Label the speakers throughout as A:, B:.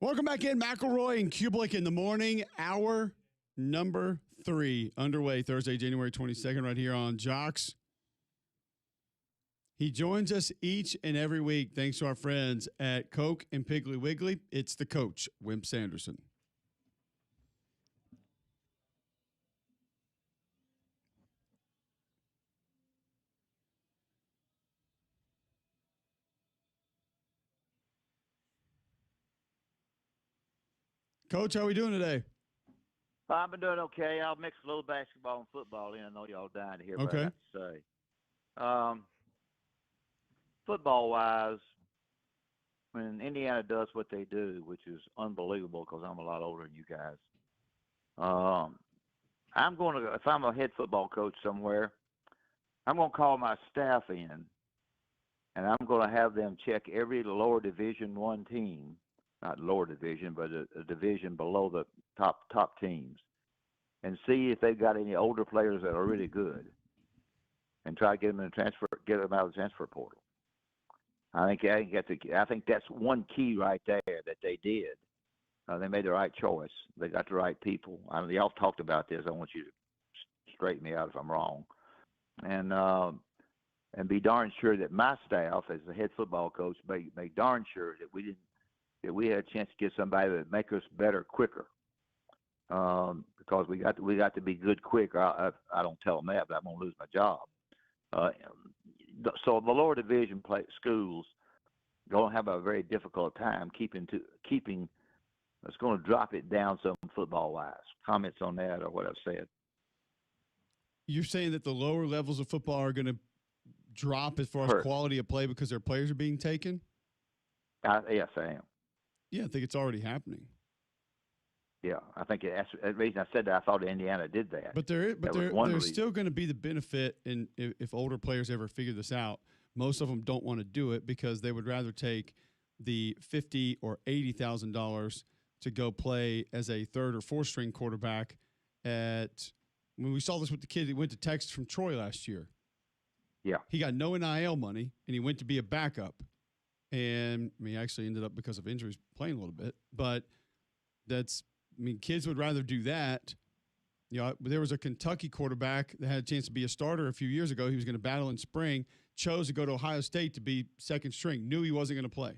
A: Welcome back in. McElroy and Cubelic in the morning. Hour number 3 underway Thursday, January 22nd, right here on Jocks. He joins us each and every week thanks to our friends at Coke and Piggly Wiggly. It's the coach, Wimp Sanderson. Coach, how are we doing today?
B: I've been doing okay. I'll mix a little basketball and football in. I know y'all dying to hear what I
A: Okay.
B: have to say. Football-wise, when Indiana does what they do, which is unbelievable because I'm a lot older than you guys, I'm going to, if I'm a head football coach somewhere, I'm going to call my staff in, and I'm going to have them check every lower Division I team, not lower division, but a division below the top teams, and see if they've got any older players that are really good, and try to get them out of the transfer portal. I think that's one key right there that they did. They made the right choice. They got the right people. Y'all talked about this. I want you to straighten me out if I'm wrong, and be darn sure that my staff, as the head football coach, make darn sure that we had a chance to get somebody that would make us better quicker. Because we got to be good quick. I don't tell them that, but I'm gonna lose my job. So the lower division schools gonna have a very difficult time keeping. It's going to drop it down some football wise. Comments on that or what I've said?
A: You're saying that the lower levels of football are going to drop as far as quality of play because their players are being taken?
B: Yes, I am.
A: Yeah, I think it's already happening.
B: Yeah, I think that's the reason I said that. I thought Indiana did that.
A: But there's still going to be the benefit, and if older players ever figure this out, most of them don't want to do it because they would rather take the $50,000 or $80,000 to go play as a third or fourth string quarterback when we saw this with the kid that went to Texas from Troy last year.
B: Yeah.
A: He got no NIL money, and he went to be a backup. And he actually ended up, because of injuries, playing a little bit. But kids would rather do that. There was a Kentucky quarterback that had a chance to be a starter a few years ago. He was going to battle in spring, chose to go to Ohio State to be second string, knew he wasn't going to play.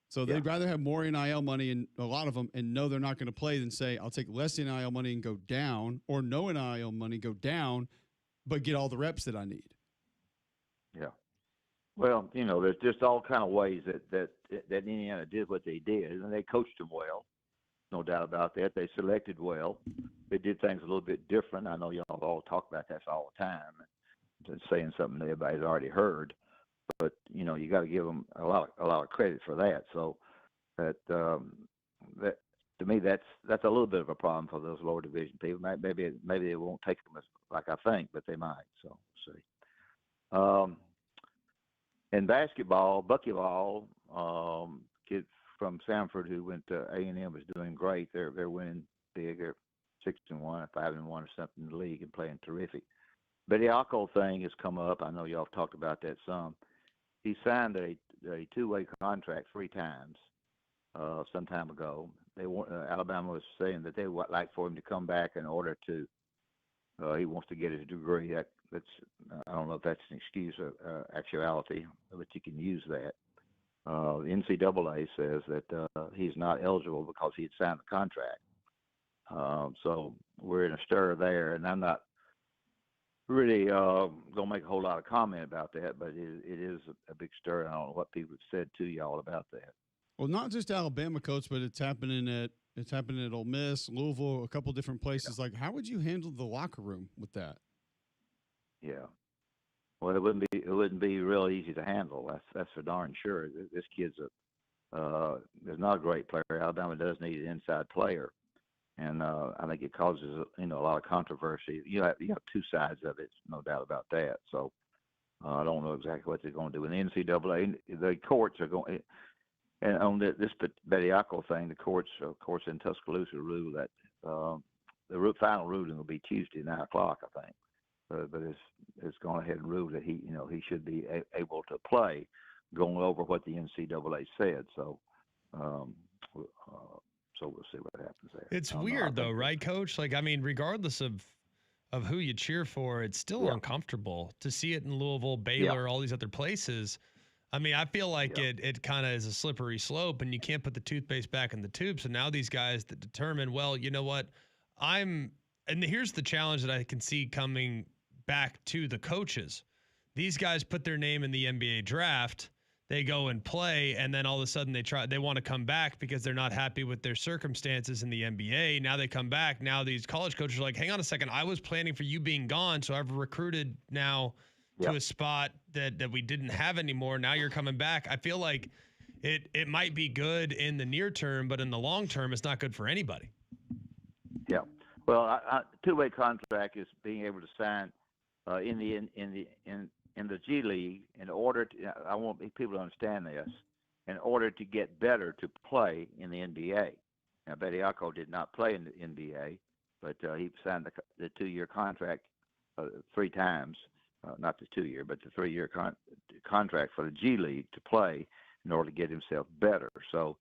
A: So they'd rather have more NIL money, and a lot of them, and know they're not going to play, than say, I'll take less NIL money and go down, or no NIL money, go down, but get all the reps that I need.
B: Yeah. Well, there's just all kind of ways that Indiana did what they did, and they coached them well. No doubt about that. They selected well. They did things a little bit different. I know y'all all talk about that all the time, just saying something that everybody's already heard. But you got to give them a lot of credit for that. So that to me that's a little bit of a problem for those lower division people. Maybe they won't take them like I think, but they might. So we'll see. In basketball, buckyball, kid from Sanford who went to A&M is doing great. They're winning big. They're 6-1, 5-1 or something in the league and playing terrific. But the Alco thing has come up. I know y'all have talked about that some. He signed a two-way contract 3 times some time ago. Alabama was saying that they would like for him to come back in order to. He wants to get his degree. That's I don't know if that's an excuse or actuality, but you can use that. The NCAA says that he's not eligible because he had signed the contract. So we're in a stir there, and I'm not really going to make a whole lot of comment about that, but it is a big stir. I don't know what people have said to y'all about that.
A: Well, not just Alabama, Coach, but it's happening at Ole Miss, Louisville, a couple different places. Yeah. Like, how would you handle the locker room with that?
B: Yeah. Well, it wouldn't be real easy to handle. That's for darn sure. This kid's is not a great player. Alabama does need an inside player, and I think it causes a lot of controversy. You have 2 sides of it, no doubt about that. So I don't know exactly what they're going to do. In the NCAA, the courts are going. And on this Bediako thing, the courts, of course, in Tuscaloosa rule that the final ruling will be Tuesday, 9 o'clock, I think. But it's gone ahead and ruled that he should be able to play, going over what the NCAA said. So So we'll see what happens there.
C: It's
B: I don't know. I
C: weird though,
B: think that,
C: right, Coach? Like, I mean, regardless of who you cheer for, it's still
B: yeah,
C: uncomfortable to see it in Louisville,
B: yeah,
C: Baylor, all these other places. I mean, I feel like
B: yeah,
C: it kind of is a slippery slope, and you can't put the toothpaste back in the tube. So now these guys that determine, well, you know what, and here's the challenge that I can see coming back to the coaches. These guys put their name in the NBA draft, they go and play, and then all of a sudden they want to come back because they're not happy with their circumstances in the NBA. Now they come back. Now these college coaches are like, hang on a second, I was planning for you being gone, so I've recruited now
B: yeah,
C: to a spot that we didn't have anymore. Now you're coming back. I feel like it might be good in the near term, but in the long term, it's not good for anybody.
B: yeah. Well, two-way contract is being able to sign in the G League in order to. I want people to understand this. In order to get better to play in the NBA. Now, Bediako did not play in the NBA, but he signed the 2-year contract 3 times. Not the 2-year, but the 3-year contract for the G League to play in order to get himself better. So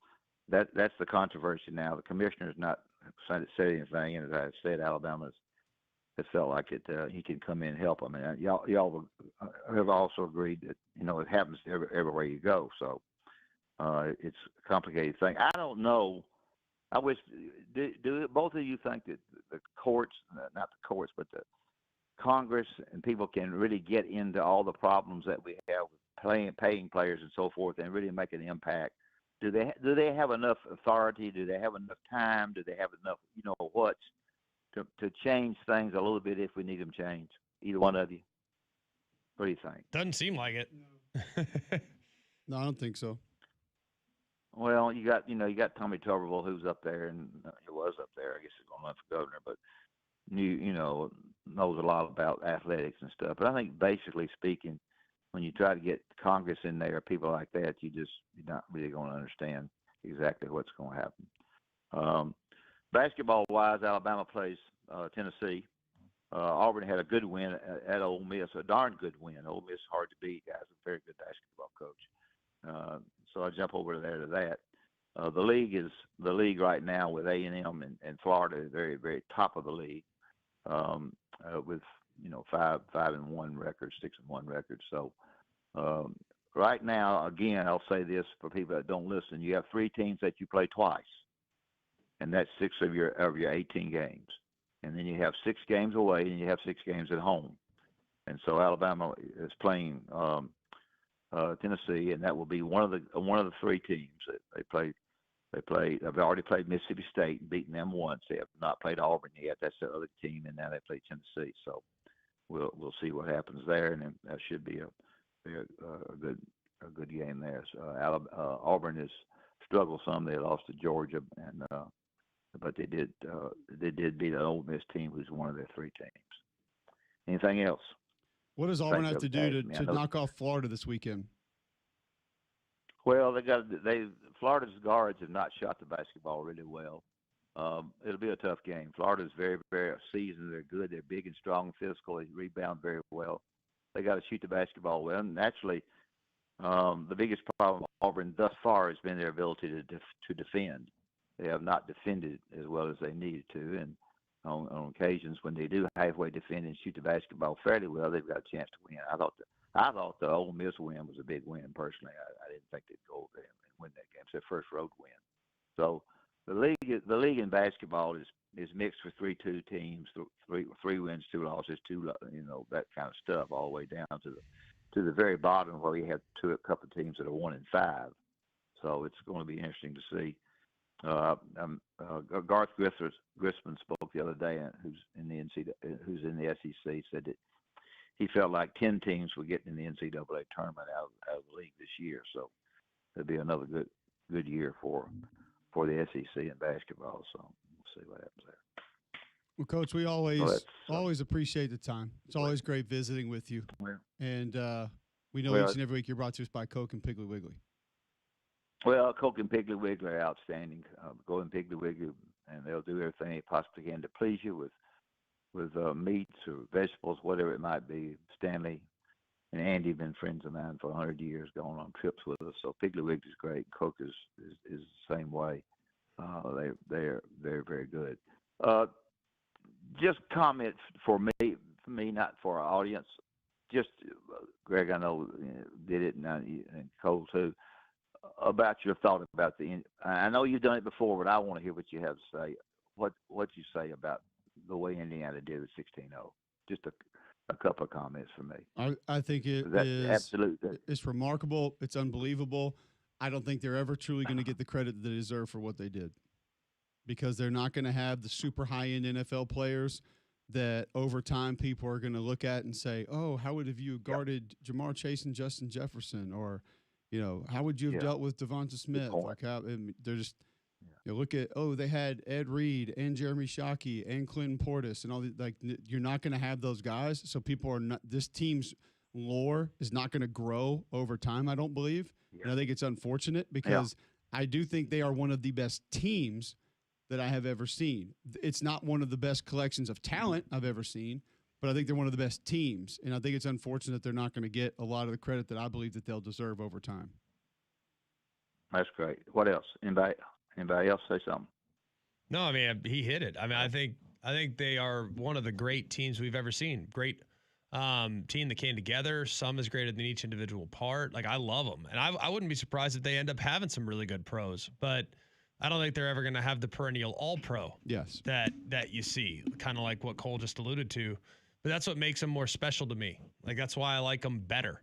B: that's the controversy now. The commissioner's not said anything, and as I said, Alabama's has felt like it. He can come in and help them. And y'all have also agreed that it happens everywhere you go. So it's a complicated thing. I don't know. I wish do both of you think that the courts, not the courts, but the Congress and people can really get into all the problems that we have with paying players and so forth, and really make an impact? Do they have enough authority? Do they have enough time? Do they have enough what's to change things a little bit if we need them changed? Either one of you. What do you think?
C: Doesn't seem like it.
A: No, I don't think so.
B: Well, you got Tommy Tuberville, who's up there, and he was up there. I guess he's going to run for governor, but knows a lot about athletics and stuff. But I think basically speaking, when you try to get Congress in there, people like that, you're not really going to understand exactly what's going to happen. Basketball-wise, Alabama plays Tennessee. Auburn had a good win at Ole Miss, a darn good win. Ole Miss is hard to beat, guys. A very good basketball coach. So I jump over there to that. The league right now with A&M and Florida, very very top of the league, with 5-1 records, 6-1 records. So right now, again, I'll say this for people that don't listen: you have 3 teams that you play twice, and that's 6 of your 18 games, and then you have 6 games away, and you have 6 games at home. And so Alabama is playing Tennessee, and that will be one of the 3 teams that they play. They've already played Mississippi State and beaten them once. They have not played Auburn yet. That's the other team, and now they play Tennessee. So we'll see what happens there, and that should be a good game there. So Auburn has struggled some. They lost to Georgia, and but they did beat an Ole Miss team, who's one of their 3 teams. Anything else?
A: What does Auburn have to do to knock off Florida this weekend?
B: Well, Florida's guards have not shot the basketball really well. It'll be a tough game. Florida's very, very seasoned. They're good. They're big and strong, physical. They rebound very well. They got to shoot the basketball well. And naturally, the biggest problem Auburn thus far has been their ability to defend. They have not defended as well as they needed to, and on occasions when they do halfway defend and shoot the basketball fairly well, they've got a chance to win. I thought the Ole Miss win was a big win personally. I didn't think they'd go over there and win that game. It's their first road win. So the league in basketball is mixed with 3-2 teams, 3 wins, 2 losses, that kind of stuff, all the way down to the very bottom where we have a couple of teams that are 1-5. So it's going to be interesting to see. Garth Grisman spoke the other day, who's in the SEC, said that he felt like 10 teams were getting in the NCAA tournament out of the league this year. So it'll be another good year for the SEC in basketball. So we'll see what happens there.
A: Well, Coach, we always appreciate the time. It's always great visiting with you. And we know each and every week you're brought to us by Coke and Piggly Wiggly.
B: Well, Coke and Piggly Wiggly are outstanding. Go and Piggly Wiggly, and they'll do everything they possibly can to please you with meats or vegetables, whatever it might be. Stanley and Andy been friends of mine for 100 years, going on trips with us. So Piggly Wiggly's great. Cook is the same way. They're very, very good. Just comments for me, not for our audience. Just Greg, I know did it, and Cole too. About your thought about I know you've done it before, but I want to hear what you have to say. What you say about the way Indiana did with 16-0? Just a couple of comments for me.
A: I think it's remarkable. It's unbelievable. I don't think they're ever truly going to get the credit that they deserve for what they did, because they're not going to have the super high-end NFL players that over time people are going to look at and say, oh, how would have you guarded Jamar Chase and Justin Jefferson? Or, how would you have dealt with Devonta Smith? Like they're just look at, they had Ed Reed and Jeremy Shockey and Clinton Portis and all these. Like, you're not going to have those guys. So people are not. This team's lore is not going to grow over time, I don't believe. Yeah. And I think it's unfortunate because I do think they are one of the best teams that I have ever seen. It's not one of the best collections of talent I've ever seen, but I think they're one of the best teams. And I think it's unfortunate that they're not going to get a lot of the credit that I believe that they'll deserve over time.
B: That's great. What else? Anybody else say something?
C: No, I mean, he hit it. I mean, I think they are one of the great teams we've ever seen. Great team that came together. Some is greater than each individual part. Like, I love them. And I wouldn't be surprised if they end up having some really good pros, but I don't think they're ever going to have the perennial all-pro that you see, kind of like what Cole just alluded to. But that's what makes them more special to me. Like, that's why I like them better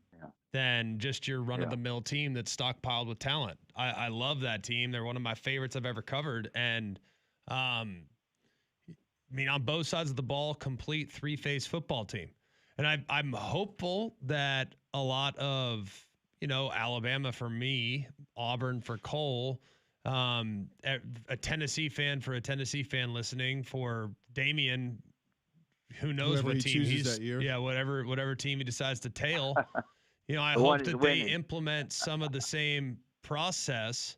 C: than just your run-of-the-mill team that's stockpiled with talent. I love that team. They're one of my favorites I've ever covered. And, I mean, on both sides of the ball, complete three-phase football team. And I'm hopeful that a lot of, Alabama for me, Auburn for Cole, a Tennessee fan for a Tennessee fan listening, for Damian, who knows what team he's
A: that year.
C: Yeah, whatever team he decides to tail. I hope that they implement some of the same process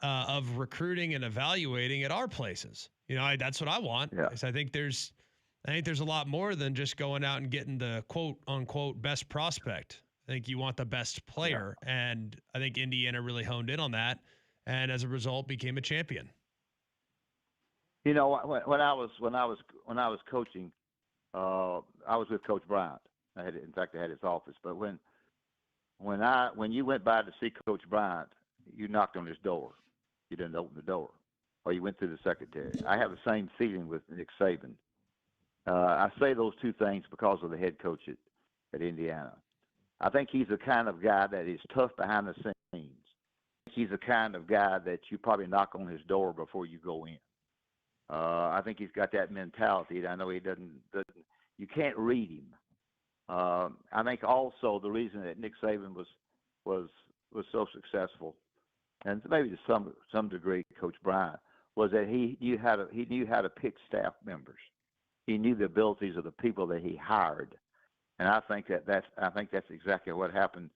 C: of recruiting and evaluating at our places. That's what I want. Yeah. I think there's a lot more than just going out and getting the quote unquote best prospect. I think you want the best player, and I think Indiana really honed in on that, and as a result, became a champion.
B: When I was coaching, I was with Coach Bryant. I had his office. But when you went by to see Coach Bryant, you knocked on his door. You didn't open the door, or you went through the secretary. I have the same feeling with Nick Saban. I say those two things because of the head coach at Indiana. I think he's the kind of guy that is tough behind the scenes. He's the kind of guy that you probably knock on his door before you go in. I think he's got that mentality. I know he doesn't. You can't read him. I think also the reason that Nick Saban was so successful, and maybe to some degree Coach Bryant, was that he knew how to pick staff members. He knew the abilities of the people that he hired. And I think that's exactly what happened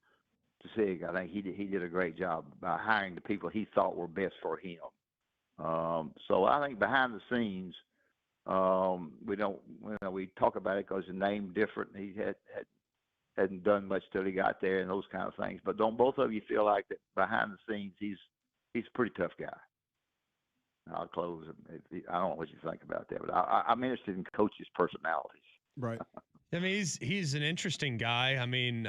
B: to Sig. I think he did a great job by hiring the people he thought were best for him. So I think behind the scenes, we talk about it because the name different. He hadn't done much till he got there and those kind of things. But don't both of you feel like that behind the scenes he's a pretty tough guy? I'll close. I don't know what you think about that, but I'm interested in coaches' personalities.
A: Right.
C: I mean, he's an interesting guy. I mean,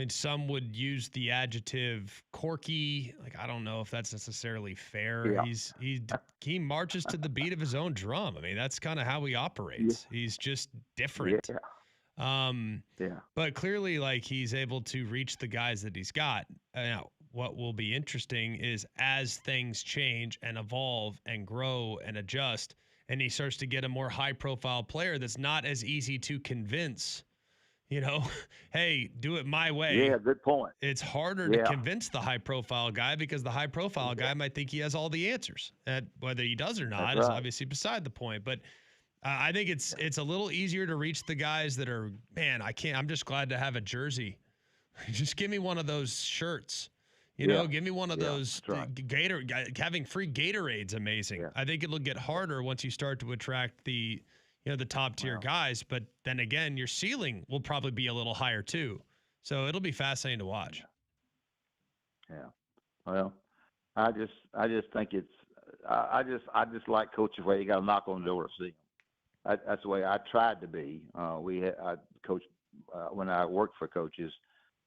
C: some would use the adjective quirky. Like, I don't know if that's necessarily fair. Yeah. He marches to the beat of his own drum. I mean, that's kind of how he operates. Yeah. He's just different. Yeah. But clearly, like, he's able to reach the guys that he's got. Now, what will be interesting is as things change and evolve and grow and adjust, and he starts to get a more high-profile player that's not as easy to convince, hey, do it my way.
B: Yeah, good point.
C: It's harder to convince the high-profile guy because the high-profile guy might think he has all the answers. And whether he does or not is obviously beside the point. But I think it's a little easier to reach the guys that are, man, I'm just glad to have a jersey. Just give me one of those shirts. Give me one of those having free Gatorade's amazing. Yeah. I think it'll get harder once you start to attract the, the top tier
B: Wow.
C: guys. But then again, your ceiling will probably be a little higher too. So it'll be fascinating to watch.
B: Yeah. Well, I just think it's I just like coaches where you got to knock on the door to see them. That's the way I tried to be. I coached when I worked for coaches.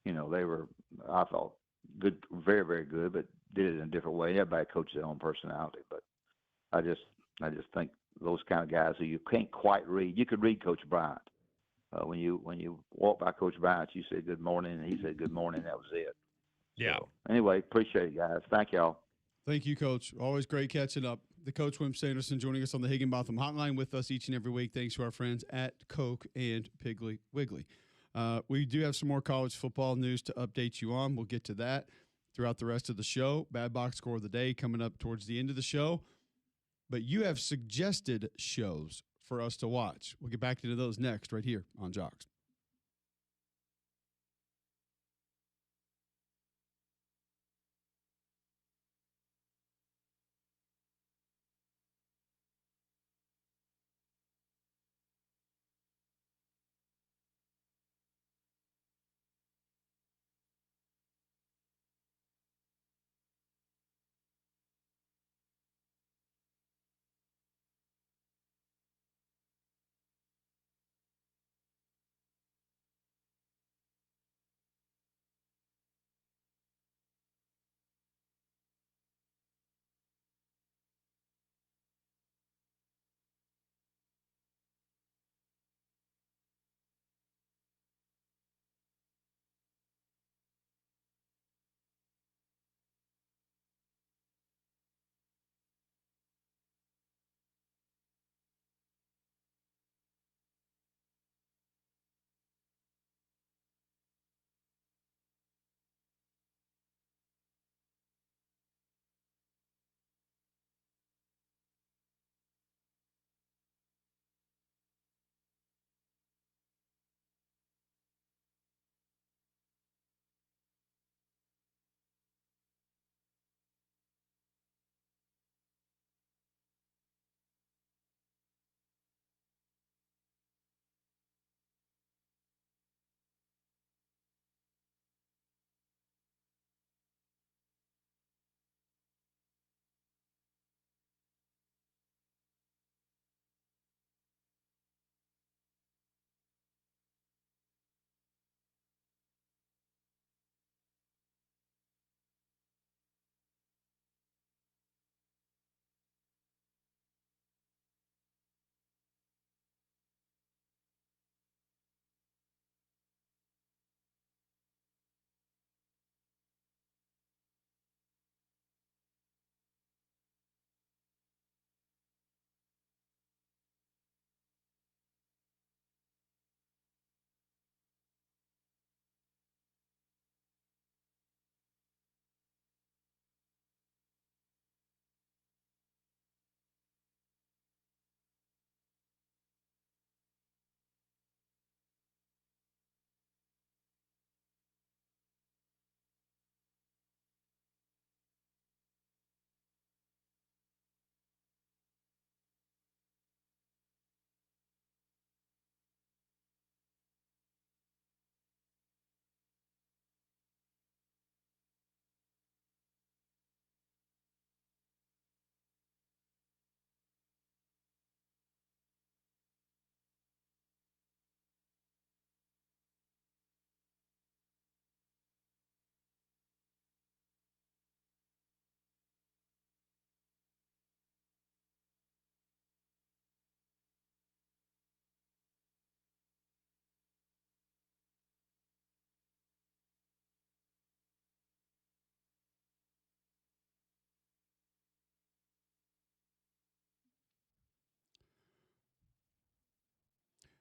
B: They were, I thought, good, very very good, but did it in a different way. Everybody coaches their own personality, but I just think those kind of guys who you can't quite read. You could read Coach Bryant. When you walk by Coach Bryant, you say good morning, and he said good morning. That was it.
C: Yeah.
B: So, anyway, appreciate it, guys. Thank y'all.
A: Thank you, Coach. Always great catching up. The Coach Wim Sanderson joining us on the Higginbotham Hotline with us each and every week. Thanks to our friends at Coke and Piggly Wiggly. We do have some more college football news to update you on. We'll get to that throughout the rest of the show. Bad Box Score of the Day coming up towards the end of the show. But you have suggested shows for us to watch. We'll get back into those next right here on Jocks.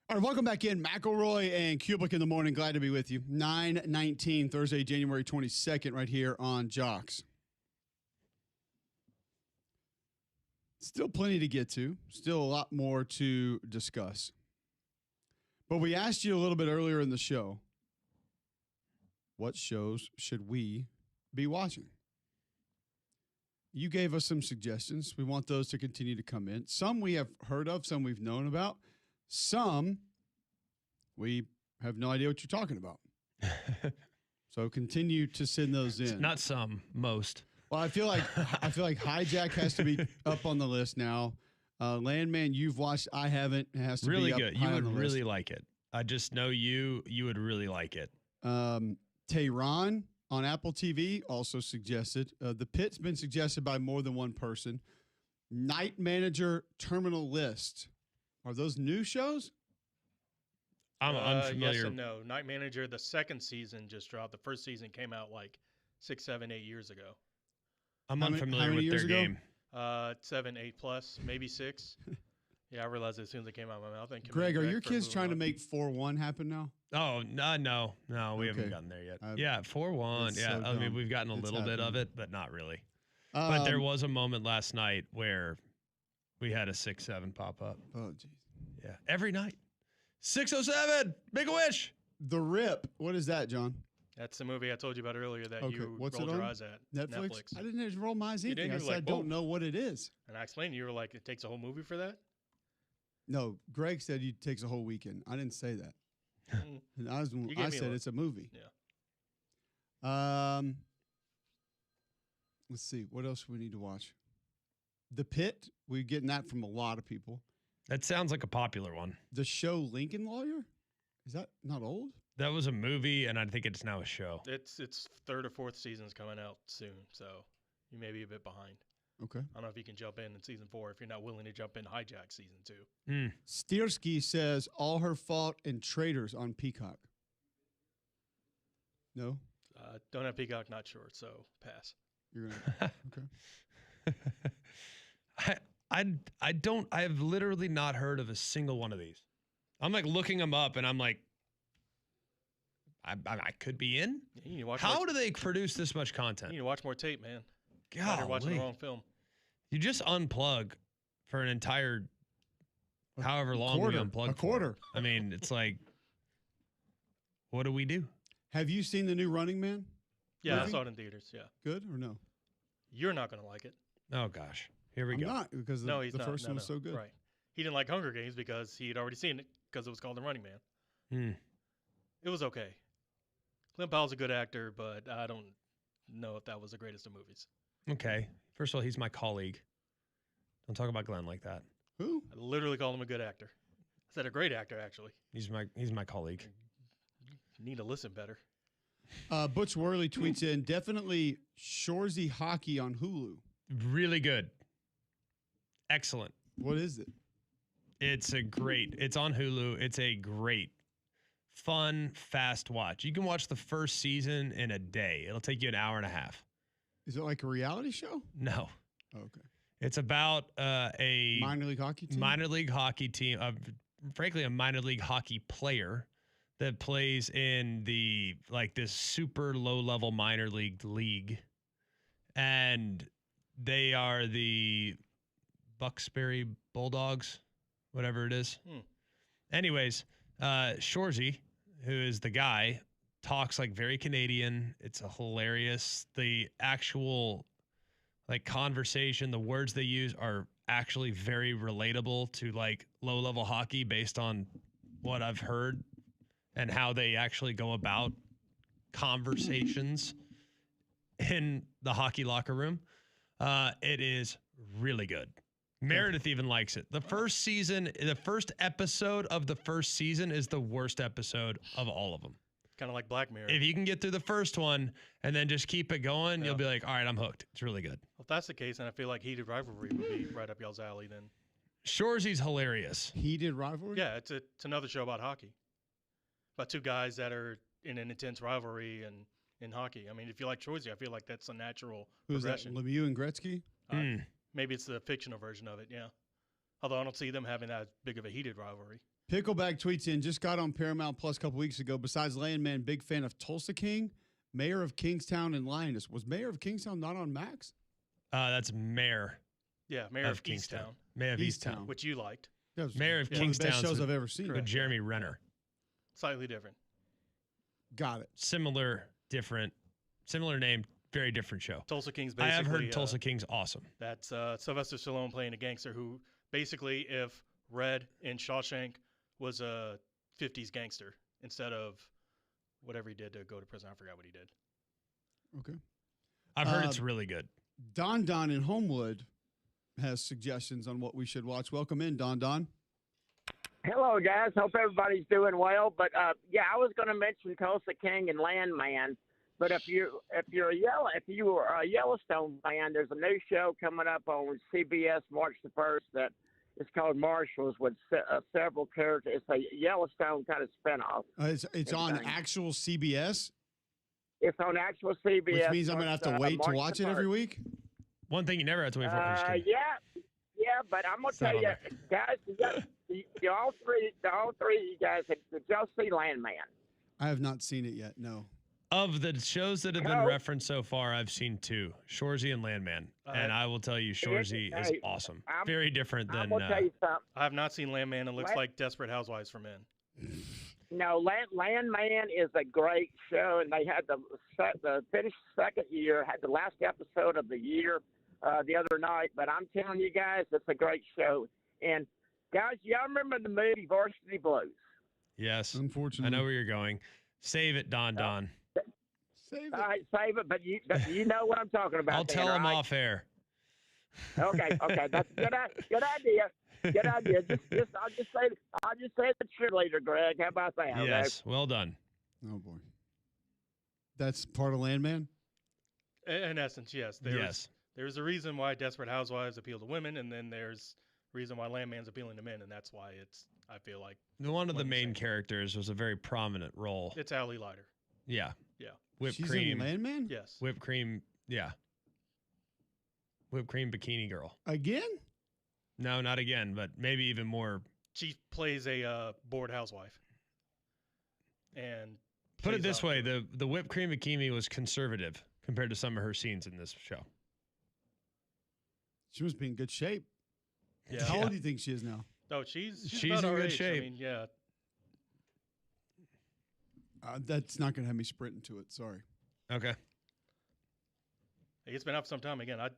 A: All right, welcome back in. McElroy and Cubelic in the morning. Glad to be with you. 9:19, Thursday, January 22nd, right here on Jocks. Still plenty to get to. Still a lot more to discuss. But we asked you a little bit earlier in the show, what shows should we be watching? You gave us some suggestions. We want those to continue to come in. Some we have heard of, some we've known about. Some, we have no idea what you're talking about. So continue to send those in.
C: It's not some, most.
A: Well, I feel like Hijack has to be up on the list now. Landman, you've watched. I haven't. It has to
C: Really
A: be up
C: good.
A: high
C: You
A: on
C: would
A: the
C: really
A: list.
C: like it. I just know you would really like it.
A: Tehran on Apple TV also suggested. The Pit's been suggested by more than one person. Night Manager Terminal List. Are those new shows?
C: I'm unfamiliar.
D: Yes and no. Night Manager, the second season just dropped. The first season came out like 6, 7, 8 years ago.
C: I'm
A: How many
C: unfamiliar with
A: years
C: their
A: ago?
C: game.
D: 7, 8 plus, maybe 6. Yeah, I realized it as soon as it came out of my mouth. And
A: Greg, are your
D: for
A: kids
D: moving
A: trying to
D: on.
A: make 4-1 happen now?
C: Oh, no, we haven't
A: Okay.
C: gotten there yet.
A: I-
C: Yeah, 4-1.
A: It's
C: Yeah,
A: so
C: I mean,
A: dumb.
C: we've gotten a
A: It's
C: little bit of
A: happening.
C: it, but not really. But there was a moment last night where we had a 6-7 pop up.
A: Oh, jeez.
C: Yeah, every night. 607, Make a Wish.
A: The Rip. What is that, John?
D: That's the movie I told you about earlier that
A: Okay,
D: you
A: what's it
D: rolled your
A: on?
D: eyes at.
A: Netflix? I didn't just roll my eyes
D: You
A: anything.
D: didn't?
A: I
D: You
A: said
D: were
A: I
D: like,
A: don't
D: "Whoa."
A: know what it is.
D: And I explained, you were like, it takes a whole movie for that?
A: No, Greg said it takes a whole weekend. I didn't say that.
D: Mm.
A: And
D: You
A: I
D: gave me a
A: said
D: look.
A: it's a movie.
D: Yeah.
A: Let's see. What else we need to watch? The Pit. We're getting that from a lot of people.
C: That sounds like a popular one.
A: The show Lincoln Lawyer. Is that not old?
C: That was a movie, and I think it's now a show.
D: Its third or fourth season's coming out soon, so you may be a bit behind.
A: Okay.
D: I don't know if you can jump in season 4 if you're not willing to jump in Hijack season 2.
C: Mm.
A: Stiersky says All Her Fault and Traitors on Peacock. No?
D: Don't have Peacock, not sure, so pass.
A: You're gonna okay.
C: I've literally not heard of a single one of these. I'm like looking them up, and I'm like, I could be in.
D: You need to watch
C: How
D: more,
C: do they produce this much
D: you
C: content?
D: need to watch more tape, man. Now you're watching the
C: Golly.
D: wrong film.
C: You just unplug for an entire however long we unplug.
A: A quarter.
C: For. I mean, it's like, what do we do?
A: Have you seen the new Running Man?
D: Yeah, I
A: Movie?
D: saw it in theaters, yeah.
A: Good or no?
D: You're not going to like it.
C: Oh gosh, here we
A: I'm
C: go.
A: not because
D: No,
A: the
D: he's not.
A: first
D: No,
A: one was
D: no.
A: so good.
D: Right. He didn't like Hunger Games because he had already seen it because it was called The Running Man.
C: Hmm.
D: It was okay. Clint Powell's a good actor, but I don't know if that was the greatest of movies.
C: Okay. First of all, he's my colleague. Don't talk about Glenn like that.
A: Who?
D: I literally called him a good actor. I said a great actor, actually.
C: He's my colleague.
D: You need to listen better.
A: Butch Worley tweets in definitely Shoresy Hockey on Hulu.
C: Really good. Excellent.
A: What is it?
C: It's on Hulu. It's a great, fun, fast watch. You can watch the first season in a day. It'll take you an hour and a half.
A: Is it like a reality show?
C: No.
A: Oh, okay.
C: It's about a
A: Minor league hockey team.
C: hockey team, frankly, a minor league hockey player that plays in this super low level minor league. And they are the Bucksbury Bulldogs, whatever it is. Anyways, Shoresy, who is the guy, talks like very Canadian. It's a hilarious. The actual conversation, the words they use are actually very relatable to like low level hockey based on what I've heard and how they actually go about conversations in the hockey locker room. It is really good. Meredith even likes it. The first episode of the first season is the worst episode of all of them.
D: Kind of like Black Mirror.
C: If you can get through the first one and then just keep it going,
D: Yeah.
C: you'll be like, all right, I'm hooked. It's really good.
D: Well, if that's the case, then I feel like Heated Rivalry would be right up y'all's alley then.
C: Shoresy's hilarious.
A: Heated rivalry.
D: Yeah, it's another show about hockey. About two guys that are in an intense rivalry and in hockey. I mean, if you like Shoresy, I feel like that's a natural
A: Who's that?
D: progression.
A: Lemieux and Gretzky.
D: Maybe it's the fictional version of it, yeah. Although I don't see them having that big of a heated rivalry.
A: Pickleback tweets in, just got on Paramount Plus a couple weeks ago. Besides Landman, big fan of Tulsa King, Mayor of Kingstown, and Lioness. Was Mayor of Kingstown not on Max?
C: That's Mayor
D: Yeah, Mayor of
C: Kingstown.
D: Easttown,
C: Mayor of
A: Easttown.
C: Easttown.
D: which you liked.
A: That was
C: Mayor of
A: one of the best
C: Kingstown's
A: shows
C: with-
A: I've ever seen.
C: With Jeremy Renner.
D: Slightly different.
A: Got it.
C: Similar name, very different show.
D: Tulsa King's
C: I
D: basically...
C: have heard Tulsa King's awesome.
D: That's Sylvester Stallone playing a gangster who basically, if Red in Shawshank was a 50s gangster instead of whatever he did to go to prison. I forgot what he did.
A: Okay.
C: I've heard it's really good.
A: Don in Homewood has suggestions on what we should watch. Welcome in, Don.
E: Hello, guys. Hope everybody's doing well. But I was going to mention Tulsa King and Landman. But if you are a Yellowstone fan, there's a new show coming up on CBS March the 1st that is called Marshals with several characters. It's a Yellowstone kind of spinoff.
A: It's on actual CBS.
E: It's on actual CBS.
A: Which means I'm going to have to wait to watch it every week?
C: One thing you never have to wait for.
E: Yeah, but I'm going to tell you, guys, all three of you guys, did y'all see Landman?
A: I have not seen it yet, no.
C: Of the shows that have been referenced so far, I've seen 2, Shoresy and Landman. And I will tell you, Shoresy is awesome. Very different than...
E: I'm going to tell you something.
D: I have not seen Landman. It looks like Desperate Housewives for Men.
E: No, Landman is a great show, and they had the finished second year, had the last episode of the year the other night. But I'm telling you guys, it's a great show. And, guys, y'all remember the movie Varsity Blues?
C: Yes.
A: Unfortunately.
C: I know where you're going. Save it, Don.
A: Save it.
E: All right, save it, but you know what I'm talking about.
C: I'll tell him off air.
E: Okay, that's a good idea. Good idea. I'll just say the cheerleader, Greg. How about that?
C: Yes, well done.
A: Oh boy, that's part of Landman.
D: In essence, yes. There's a reason why Desperate Housewives appeal to women, and then there's a reason why Landman's appealing to men, and that's why I feel like
C: one of the main characters was a very prominent role.
D: It's Allie Leiter.
C: Yeah. Whipped
A: She's
C: cream.
A: in Landman?
D: Yes.
C: Whipped cream. Yeah. Whipped cream bikini girl.
A: Again?
C: No, not again, but maybe even more.
D: She plays a bored housewife. And
C: put it this way, the whipped cream bikini was conservative compared to some of her scenes in this show.
A: She must be in good shape.
D: Yeah.
A: How old do you think she is now?
D: Oh, she's
C: in
D: about our
C: good
D: age.
C: shape.
D: I mean, yeah.
A: That's not going to have me sprinting to it. Sorry.
C: Okay.
D: It's been up some time. Again, I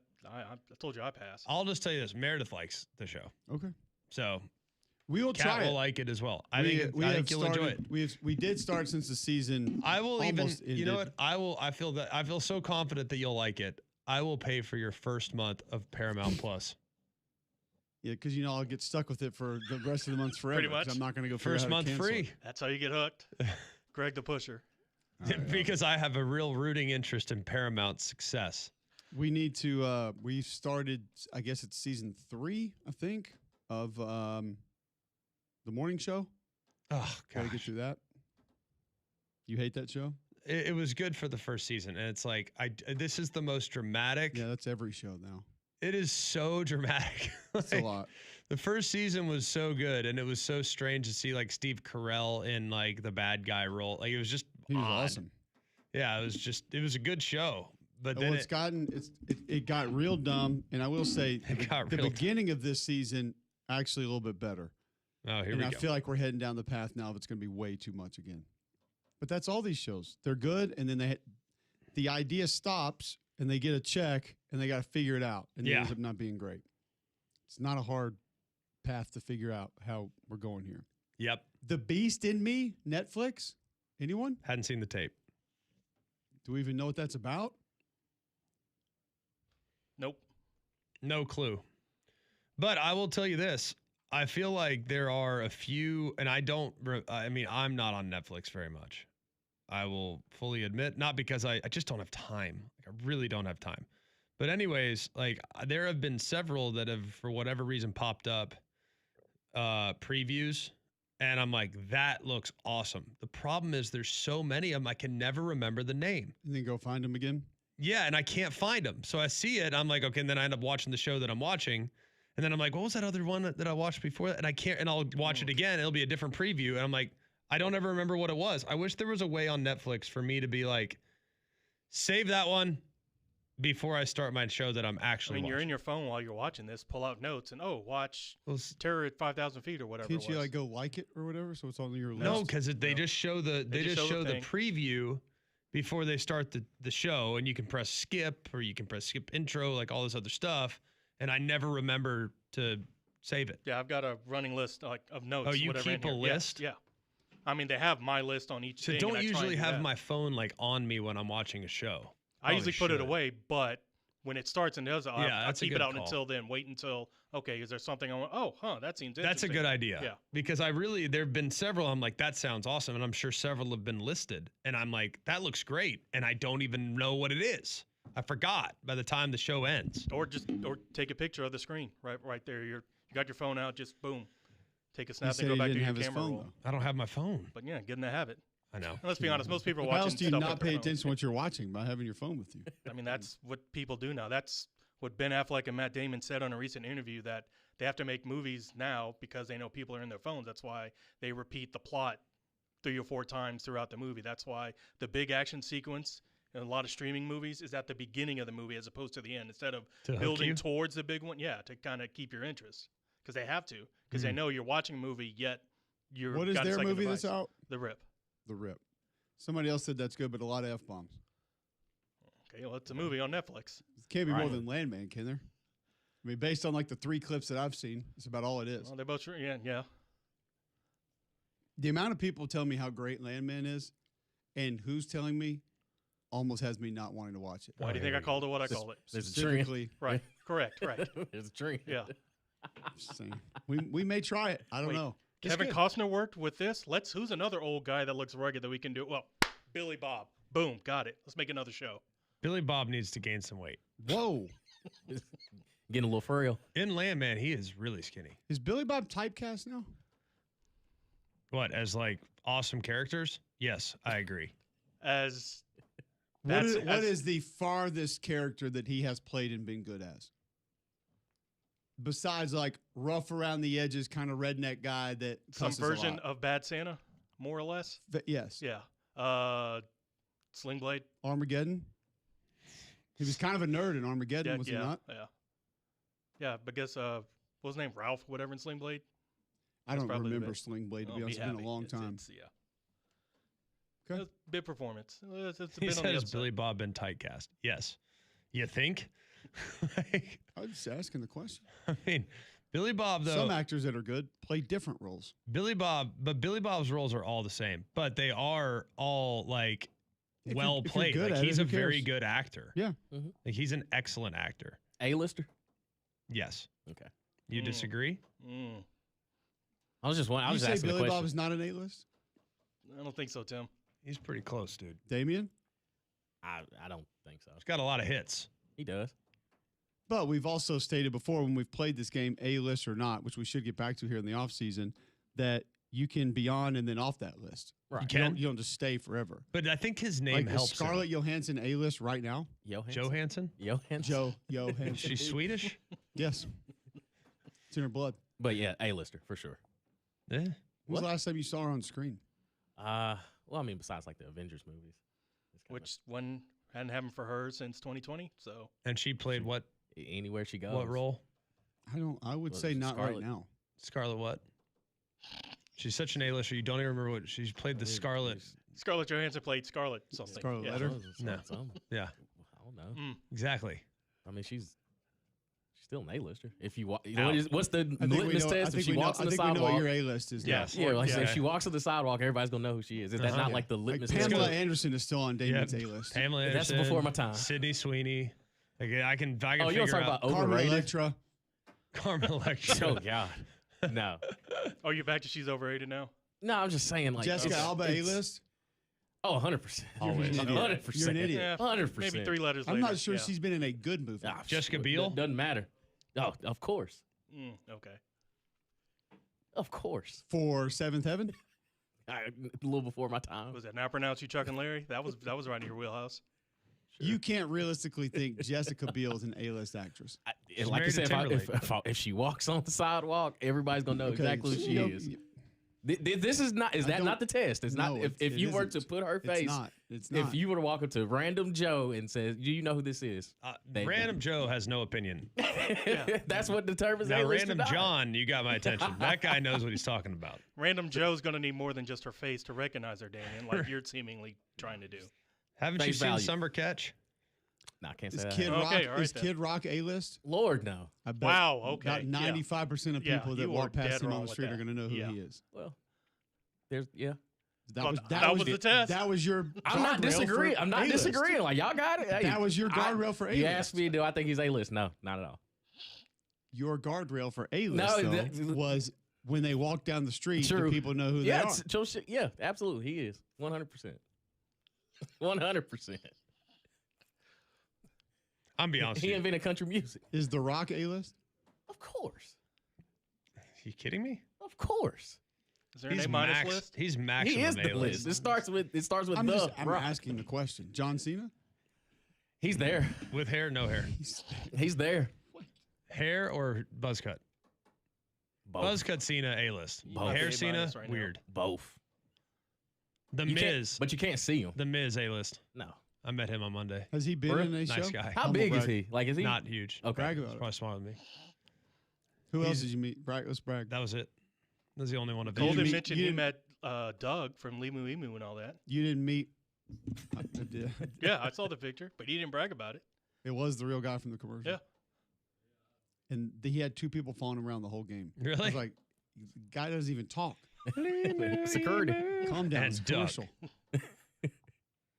D: told you I passed.
C: I'll just tell you this. Meredith likes the show.
A: Okay.
C: So
A: we will try
C: Kat
A: it.
C: will like it as well. I think you'll enjoy it.
A: We did start since the season.
C: I will even,
A: ended.
C: you know what? I feel so confident that you'll like it. I will pay for your first month of Paramount Plus.
A: Yeah, because I'll get stuck with it for the rest of the months forever.
D: Pretty much.
A: I'm not going to go
C: First month free.
D: That's how you get hooked. Greg the Pusher.
C: Because I have a real rooting interest in Paramount's success.
A: We need to. We started. I guess it's season 3. I think of the morning show.
C: Oh,
A: gotta get through that. You hate that show?
C: It was good for the first season, and it's like this is the most dramatic.
A: Yeah, that's every show now.
C: It is so dramatic.
A: It's a lot.
C: The first season was so good, and it was so strange to see like Steve Carell in like the bad guy role. Like it was just
A: He was
C: odd.
A: awesome.
C: Yeah, it was a good show. But
A: Well,
C: then
A: it got real dumb, and I will say the
C: real
A: beginning of this season actually a little bit better.
C: Oh, here
A: And
C: we
A: I
C: go.
A: feel like we're heading down the path now of it's going to be way too much again. But that's all these shows. They're good, and then the idea stops, and they get a check, and they got to figure it out, and it ends up not being great. It's not a hard path to figure out how we're going here.
C: Yep.
A: The Beast in Me, Netflix. Anyone?
C: Hadn't seen the tape.
A: Do we even know what that's about?
D: Nope.
C: No clue. But I will tell you this. I feel like there are a few, and I'm not on Netflix very much. I will fully admit, not because I just don't have time. Like, I really don't have time. But anyways, like there have been several that have, for whatever reason, popped up previews. And I'm like, that looks awesome. The problem is there's so many of them, I can never remember the name.
A: And then go find them again?
C: Yeah, and I can't find them. So I see it. I'm like, okay, and then I end up watching the show that I'm watching. And then I'm like, what was that other one that I watched before? And I can't, and I'll watch it again. It'll be a different preview. And I'm like, I don't ever remember what it was. I wish there was a way on Netflix for me to be like, save that one before I start my show that I'm actually watching.
D: You're in your phone while you're watching this, pull out notes, and watch Terror at 5,000 Feet or whatever.
A: Can't you like go like it or whatever so it's on your list?
C: No, because they just show the preview before they start the show, and you can press skip or you can press skip intro, like all this other stuff. And I never remember to save it.
D: Yeah, I've got a running list of notes.
C: Oh, you
D: whatever
C: keep
D: in
C: a
D: here.
C: list?
D: Yeah. I mean, they have my list on each
C: So
D: thing.
C: don't
D: and I try
C: usually
D: and do
C: have
D: that.
C: my phone like on me when I'm watching a show.
D: I usually put
C: Probably
D: it
C: should.
D: away, but when it starts and does, I'll
C: that's a
D: keep
C: good
D: it out
C: call.
D: until then. Wait until, okay, is there something I want? Oh, that seems interesting.
C: That's a good idea.
D: Yeah.
C: Because there have been several, I'm like, that sounds awesome. And I'm sure several have been listed. And I'm like, that looks great. And I don't even know what it is. I forgot by the time the show ends.
D: Or take a picture of the screen right there. You got your phone out, just boom. Take a snap
A: said
D: and go
A: he
D: back to
A: didn't
D: your
A: have his
D: camera
A: phone,
D: roll.
A: though.
C: I don't have my phone.
D: But yeah, get in the habit.
C: I know.
D: And let's be honest, most people are
A: Why
D: watching
A: else do you
D: stuff
A: not
D: with their
A: pay
D: phone.
A: attention to what you're watching by having your phone with you?
D: I mean, that's what people do now. That's what Ben Affleck and Matt Damon said on a recent interview, that they have to make movies now because they know people are in their phones. That's why they repeat the plot 3 or 4 times throughout the movie. That's why the big action sequence in a lot of streaming movies is at the beginning of the movie as opposed to the end, instead of
C: To hook
D: building
C: you?
D: towards the big one. Yeah, to kind of keep your interest, because they have to, because they know you're watching a movie, yet you're
A: What is
D: got a
A: their
D: second
A: movie
D: device.
A: that's out?
D: The Rip.
A: The Rip. Somebody else said that's good, but a lot of F-bombs.
D: Okay, well, it's a movie on Netflix.
A: It can't be more
F: Right.
A: than Landman, can there? I mean, based on like the 3 clips that I've seen, it's about all it is.
D: Well, they're both yeah.
A: The amount of people tell me how great Landman is, and who's telling me, almost has me not wanting to watch it.
D: Why do you think I called it what I called it?
F: There's a trend.
A: Specifically,
D: Right. Correct. Right.
F: There's a trend.
D: Yeah.
A: just saying. We may try it. I don't
D: Wait,
A: know.
D: Kevin Costner worked with this. Who's another old guy that looks rugged that we can do? Well, Billy Bob. Boom, got it. Let's make another show.
C: Billy Bob needs to gain some weight.
A: Whoa.
F: Getting a little frail.
C: In Landman, he is really skinny.
A: Is Billy Bob typecast now?
C: What, as like awesome characters? Yes, I agree.
D: As
A: What
D: that's-
A: is the farthest character that he has played and been good as? Besides like rough around the edges kind of redneck guy that
D: some
A: cusses a
D: version
A: lot.
D: of Bad Santa, more or less?
A: Yes.
D: Yeah. Sling Blade.
A: Armageddon. He was kind of a nerd in Armageddon,
D: Yeah,
A: was
D: yeah,
A: he not?
D: yeah. Yeah, but guess what was his name? Ralph, whatever in Sling Blade.
A: I don't
D: probably the
A: remember
D: best.
A: Sling Blade, to
D: Oh,
A: be honest. It's been
D: happy.
A: a long time.
D: Yeah.
A: Okay.
D: Big performance. It's a
C: He
D: bit on the
C: says
D: upside.
C: Billy Bob been typecast. Yes. You think? Like,
A: I was just asking the question.
C: I mean, Billy Bob, though.
A: Some actors that are good play different roles.
C: Billy Bob's roles are all the same, but they are all like
A: If
C: well
A: you're
C: played.
A: good
C: Like
A: at it,
C: he's a
A: who
C: very
A: cares?
C: good actor.
A: Yeah.
C: Like he's an excellent actor.
F: A-lister?
C: Yes.
F: Okay.
C: You disagree?
D: Mm,
F: I was just
A: You
F: asking
A: say
F: the
A: Billy
F: question.
A: Bob is not an A-list?
D: I don't think so, Tim.
C: He's pretty close, dude.
A: Damien?
F: I don't think so.
C: He's got a lot of hits.
F: He does.
A: But we've also stated before when we've played this game, A-list or not, which we should get back to here in the offseason, that you can be on and then off that list.
F: Right.
C: You can.
A: You don't just stay forever.
C: But I think his name
A: Like, is
C: helps.
A: Scarlett Johansson A-list right now?
C: Johansson?
F: Johansson.
A: Johansson.
C: She's Swedish?
A: Yes. It's in her blood.
F: But yeah, A-lister for sure.
C: Yeah.
A: When was
F: What?
A: the last time you saw her on screen?
F: Well, I mean, besides like the Avengers movies. It's kinda
D: Which one hadn't happened for her since 2020. So
C: And she played what
F: anywhere she goes.
C: what role?
A: I would
F: Well,
A: say not
F: Scarlett.
A: right now.
C: Scarlett what? She's such an A-lister. You don't even remember what she's played the Scarlet.
D: Scarlett Johansson played Scarlet something.
A: Scarlet
D: yeah.
A: Letter?
C: No. Yeah.
F: I don't know.
C: Exactly.
F: I mean, she's still an A-lister. If you walk,
C: Out.
F: what's the
A: I think we
F: litmus
A: know, I
F: test? If
A: think
F: she
A: we know,
F: walks
A: I
F: on the
A: think we know what
F: sidewalk,
A: your A-list is. now.
C: Yes.
F: yeah, like
C: Yeah.
F: if she walks on the sidewalk, everybody's gonna know who she is. Is that
C: Uh-huh.
F: not
A: Yeah.
F: like the
A: Like
F: litmus test?
A: Pamela Anderson is still on Damien's
C: Yeah.
A: A-list.
C: Pamela
F: That's
C: Anderson.
F: before my time.
C: Sydney Sweeney. Like, I can
F: Oh, you
C: figure
F: want to talk
C: out
F: about
A: Carmen
F: overrated?
A: Electra.
C: Carmen Electra.
F: Oh God, no,
D: Oh, you're back to she's overrated now?
F: no. I'm just saying, like
A: Jessica Alba A-list.
F: Oh, 100%.
C: Always.
A: You're an idiot.
F: 100%.
A: You're an idiot.
D: Yeah,
F: 100%.
D: maybe 3 letters
A: I'm
D: later.
A: not sure
D: yeah.
A: she's been in a good movie.
F: Ah,
C: Jessica
F: pff,
C: Biel?
F: Doesn't matter. Oh, of course,
D: Okay.
F: of course.
A: For Seventh Heaven?
F: A little before my time.
D: Was that Now Pronounce You Chuck and Larry? That was right in your wheelhouse.
A: You can't realistically think Jessica Biel is an A-list actress.
F: Like I
C: married to
F: said, if she walks on the sidewalk, everybody's gonna know
A: Okay,
F: exactly who she
A: you know,
F: is. This is not. Is
A: I
F: that
A: don't-
F: not the test? It's not.
A: No,
F: If
A: it
F: you were to
A: isn't.
F: put her
A: It's
F: face,
A: not. It's not.
F: if you were to walk up to random Joe and says, "Do you know who this is?" They-
C: Random Joe has no opinion.
F: That's what determines.
C: Now,
F: A-list or
C: Random
F: not.
C: John, you got my attention. That guy knows what he's talking about.
D: Random Joe's going to need more than just her face to recognize her, Damien, like you're seemingly trying to do.
C: Haven't you
F: Face
C: seen
F: value.
C: Summer Catch?
F: Nah, I can't
A: Is
F: say that.
A: Kid Rock
D: Okay, all right
A: is
D: then.
A: Kid Rock A-list?
F: Lord, no.
A: I bet
D: Wow, okay,
A: about
D: yeah.
A: 95% of
D: Yeah,
A: people that
D: you are
A: walk past
D: dead
A: him
D: wrong
A: on the
D: with
A: street are
D: that.
A: going to know who
D: Yeah.
A: he is.
F: Well,
A: That
D: Well,
A: was
D: that was the test.
A: That was your.
F: I'm not
A: guardrail
F: disagreeing.
A: for
F: I'm not
A: A-list.
F: disagreeing. Like, y'all got it. Hey,
A: That was your guardrail for
F: You
A: A-list.
F: asked me, do I think he's A-list? No, not at all.
A: Your guardrail for A-list
F: No,
A: though, was when they walk down the street,
F: True.
A: do people know who
F: Yeah,
A: they are?
F: yeah, absolutely. He is 100%. 100%.
C: I'm be honest with
F: He
C: you.
F: invented country music.
A: Is The Rock A-list?
F: Of course.
C: You kidding me?
F: Of course.
D: Is there an A-minus list?
C: He's maximum
F: He is the
C: A-list.
F: list. It starts with
A: I'm
F: the.
A: I'm
F: Rock.
A: asking the question. John Cena?
F: He's there.
C: With hair, no hair.
F: He's there.
C: Hair or buzz cut?
F: Both.
C: Buzz cut Cena A-list.
F: Both.
C: Hair
D: A-minus
C: Cena
D: right now.
C: weird.
F: Both.
C: The
F: You can't-
C: Miz.
F: But you can't see him.
C: The Miz A-list.
F: No.
C: I met him on Monday.
A: Has he been
F: For real?
A: in a
C: Nice
A: show?
C: guy.
F: How
A: Humble
F: big is
A: brag.
F: he? Like, is he?
C: Not huge.
F: Okay.
A: Brag
C: He's
A: about it.
C: probably smaller than me.
A: Who else did you meet? Brag, let's brag.
C: That was it. That's the only one of
D: Golden
A: meet-
D: mentioned
A: you
D: he
A: didn't-
D: met Doug from Limu Emu and all that.
A: You didn't meet. I did.
D: Yeah, I saw the picture, but he didn't brag about it.
A: It was the real guy from the commercial.
D: Yeah.
A: And he had two people following him around the whole game. I
C: Really?
A: was like, the guy doesn't even talk.
F: Security.
A: Calm down.
C: And
A: It's
C: Doug.
A: commercial.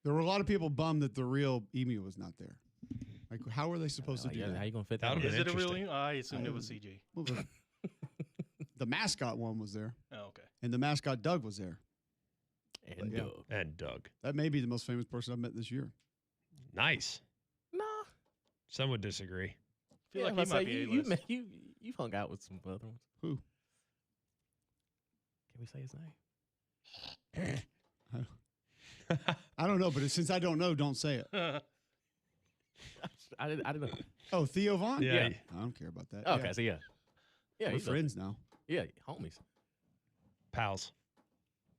A: There were a lot of people bummed that the real emu was not there. Like, how were they supposed to do
F: How
A: that?
F: you gonna fit
C: That
F: that?
C: would've
F: in?
D: Is
C: been
D: it a real?
C: interesting.
D: I assumed it was CG.
A: Well, the mascot one was there,
D: Oh, okay.
A: and the mascot Doug was there.
F: And
A: Yeah.
F: Doug.
C: And Doug.
A: That may be the most famous person I've met this year.
C: Nice.
F: Nah.
C: Some would disagree.
D: I feel
F: Yeah,
D: like
F: I'm
D: he
F: about to
D: might
F: say,
D: be
F: you,
D: A-list.
F: you've hung out with some other ones.
A: Who?
F: Can we say his name?
A: I don't know, but since I don't know, don't say it.
F: I didn't know.
A: Oh, Theo Vaughn?
C: Yeah.
A: I don't care about that.
F: Okay,
A: Yeah.
F: so yeah. Yeah,
A: We're
F: he's
A: friends now.
F: Yeah, homies.
C: Pals.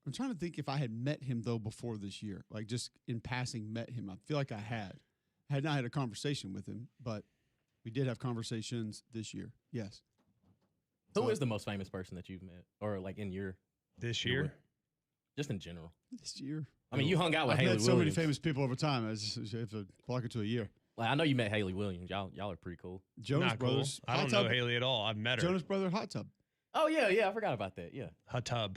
A: I'm trying to think if I had met him, though, before this year. Like, just in passing, met him. I feel like I had. I had not had a conversation with him, but we did have conversations this year. Yes.
F: Who
A: So-
F: is the most famous person that you've met? Or like in your,
C: This
F: Your
C: year?
F: way. just in general?
A: This year.
F: I mean, you hung out with
A: I've
F: Haley
A: met so many
F: Williams.
A: famous people over time. I just have to block it to a year.
F: Like, I know you met Haley Williams. Y'all are pretty cool.
A: Jonas
C: Not cool.
A: Brothers.
C: I don't
A: Hot
C: know
A: Tub-
C: Haley at all. I've met her.
A: Jonas Brother Hot Tub.
F: Oh yeah, I forgot about that. Yeah.
C: Hatub.